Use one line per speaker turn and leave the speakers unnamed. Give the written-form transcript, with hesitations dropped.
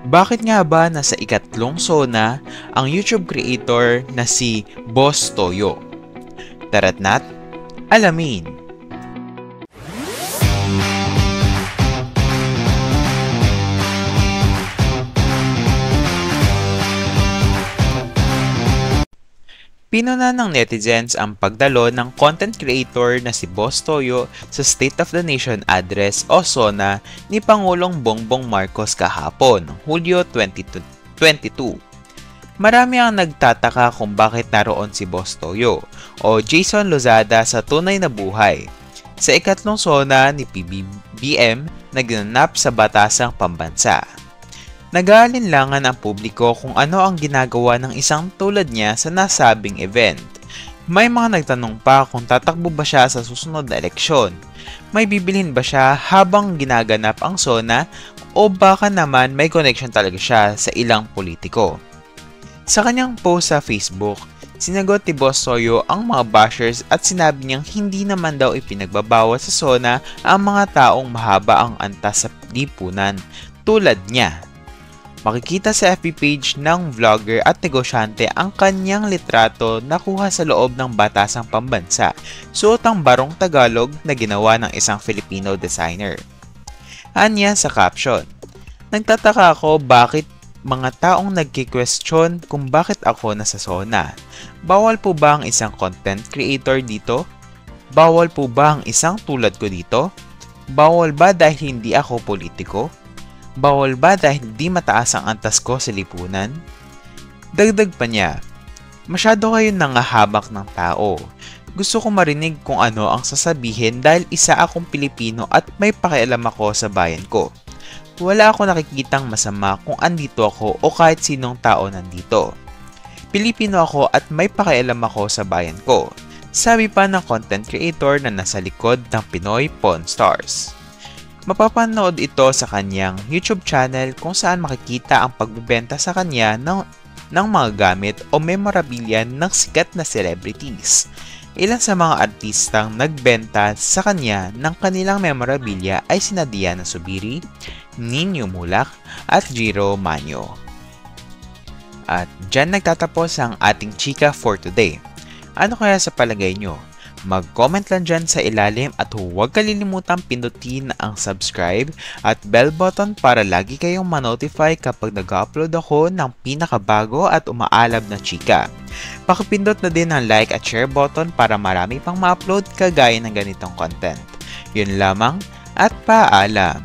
Bakit nga ba nasa ikatlong zona ang YouTube creator na si Boss Toyo? Tara't na't alamin! Pinuna ng netizens ang pagdalo ng content creator na si Boss Toyo sa State of the Nation Address o SONA ni Pangulong Bongbong Marcos kahapon, Hulyo 2022. Marami ang nagtataka kung bakit naroon si Boss Toyo o Jason Lozada sa tunay na buhay sa ikatlong SONA ni PBBM na ginanap sa Batasang Pambansa. Nag-aalinlangan ang publiko kung ano ang ginagawa ng isang tulad niya sa nasabing event. May mga nagtanong pa kung tatakbo ba siya sa susunod na eleksyon. May bibilhin ba siya habang ginaganap ang SONA o baka naman may connection talaga siya sa ilang politiko. Sa kanyang post sa Facebook, sinagot ni Boss Toyo ang mga bashers at sinabi niyang hindi naman daw ipinagbabawal sa SONA ang mga taong mahaba ang antas sa lipunan tulad niya. Makikita sa FB page ng vlogger at negosyante ang kanyang litrato na kuha sa loob ng Batasang Pambansa, suot ang barong Tagalog na ginawa ng isang Filipino designer. Anya sa caption, "Nagtataka ako bakit mga taong nagki-question kung bakit ako nasa SONA. Bawal po ba ang isang content creator dito? Bawal po ba ang isang tulad ko dito? Bawal ba dahil hindi ako politiko? Bawal ba dahil di mataas ang antas ko sa lipunan?" Dagdag pa niya, "Masyado kayo nangahabak ng tao. Gusto ko marinig kung ano ang sasabihin dahil isa akong Pilipino at may pakialam ako sa bayan ko. Wala ako nakikitang masama kung andito ako o kahit sinong tao nandito. Pilipino ako at may pakialam ako sa bayan ko." Sabi pa ng content creator na nasa likod ng Pinoy Pawn Stars. Mapapanood ito sa kanyang YouTube channel kung saan makikita ang pagbebenta sa kanya ng mga gamit o memorabilia ng sikat na celebrities. Ilan sa mga artistang nagbenta sa kanya ng kanilang memorabilia ay sina Diana Zubiri, Nino Mulak at Jiro Manyo. At dyan nagtatapos ang ating chika for today. Ano kaya sa palagay nyo? Mag-comment lang dyan sa ilalim at huwag kalilimutang pindutin ang subscribe at bell button para lagi kayong ma-notify kapag nag-upload ako ng pinakabago at umaalab na chika. Pakipindot na din ang like at share button para marami pang ma-upload kagaya ng ganitong content. Yun lamang at paalam!